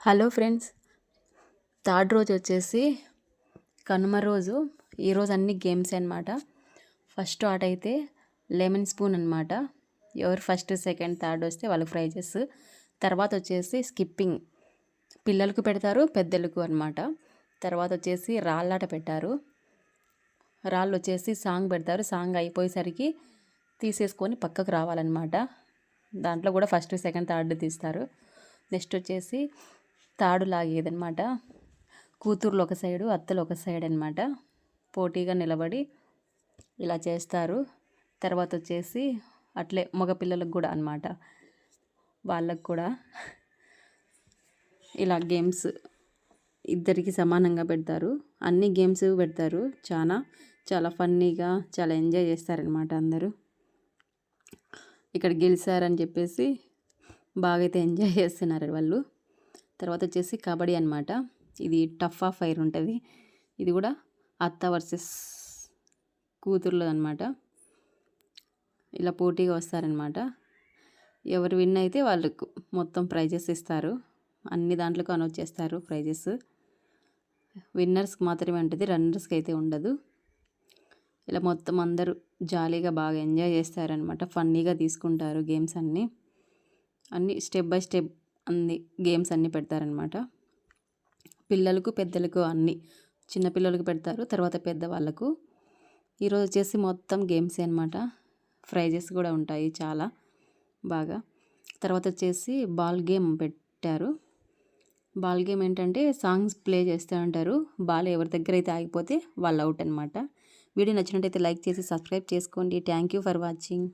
Hello friends, third రోజు వచ్చేసి కనుమ రోజు. ఈరోజు అన్ని గేమ్స్ అనమాట. ఫస్ట్ ఆట అయితే లెమన్ స్పూన్ అనమాట. ఎవరు ఫస్ట్ సెకండ్ థర్డ్ వస్తే వాళ్ళకి ప్రైజెస్. తర్వాత వచ్చేసి స్కిప్పింగ్, పిల్లలకు పెడతారు పెద్దలకు అనమాట. తర్వాత వచ్చేసి రాళ్ళాట పెట్టారు. రాళ్ళు వచ్చేసి సాంగ్ పెడతారు. సాంగ్ అయిపోయేసరికి తీసేసుకొని పక్కకు రావాలన్నమాట. దాంట్లో కూడా ఫస్ట్ సెకండ్ థర్డ్ తీస్తారు. నెక్స్ట్ వచ్చేసి తాడు లాగేదనమాట. కూతుర్లు ఒక సైడు, అత్తలు ఒక సైడ్ అనమాట. పోటీగా నిలబడి ఇలా చేస్తారు. తర్వాత వచ్చేసి అట్లే మగపిల్లలకు కూడా అనమాట. వాళ్ళకు కూడా ఇలా గేమ్స్ ఇద్దరికి సమానంగా పెడతారు. అన్ని గేమ్స్ పెడతారు. చాలా ఫన్నీగా చాలా ఎంజాయ్ చేస్తారనమాట అందరూ. ఇక్కడ గెలిచారని చెప్పేసి బాగా అయితే ఎంజాయ్ చేస్తున్నారు వాళ్ళు. తర్వాత వచ్చేసి కబడ్డీ అనమాట. ఇది టఫ్ ఆఫ్ ఫైర్ ఉంటుంది. ఇది కూడా అత్త వర్సెస్ కూతుర్లు అనమాట. ఇలా పోటీగా వస్తారనమాట. ఎవరు విన్ అయితే వాళ్ళకు మొత్తం ప్రైజెస్ ఇస్తారు. అన్ని దాంట్లోకి అనౌన్స్ చేస్తారు ప్రైజెస్. విన్నర్స్కి మాత్రమే ఉంటుంది, రన్నర్స్కి అయితే ఉండదు. ఇలా మొత్తం అందరూ జాలీగా బాగా ఎంజాయ్ చేస్తారనమాట. ఫన్నీగా తీసుకుంటారు గేమ్స్ అన్నీ స్టెప్ బై స్టెప్ అన్ని గేమ్స్ అన్నీ పెడతారనమాట. పిల్లలకు పెద్దలకు అన్నీ. చిన్నపిల్లలకు పెడతారు, తర్వాత పెద్దవాళ్ళకు. ఈరోజు వచ్చేసి మొత్తం గేమ్సే అనమాట. ప్రైజెస్ కూడా ఉంటాయి చాలా బాగా. తర్వాత వచ్చేసి బాల్ గేమ్ పెట్టారు. బాల్ గేమ్ ఏంటంటే సాంగ్స్ ప్లే చేస్తూ ఉంటారు. బాల్ ఎవరి దగ్గర అయితే ఆగిపోతే వాళ్ళు అవుట్ అనమాట. వీడియో నచ్చినట్టయితే లైక్ చేసి సబ్స్క్రైబ్ చేసుకోండి. Thank you for watching.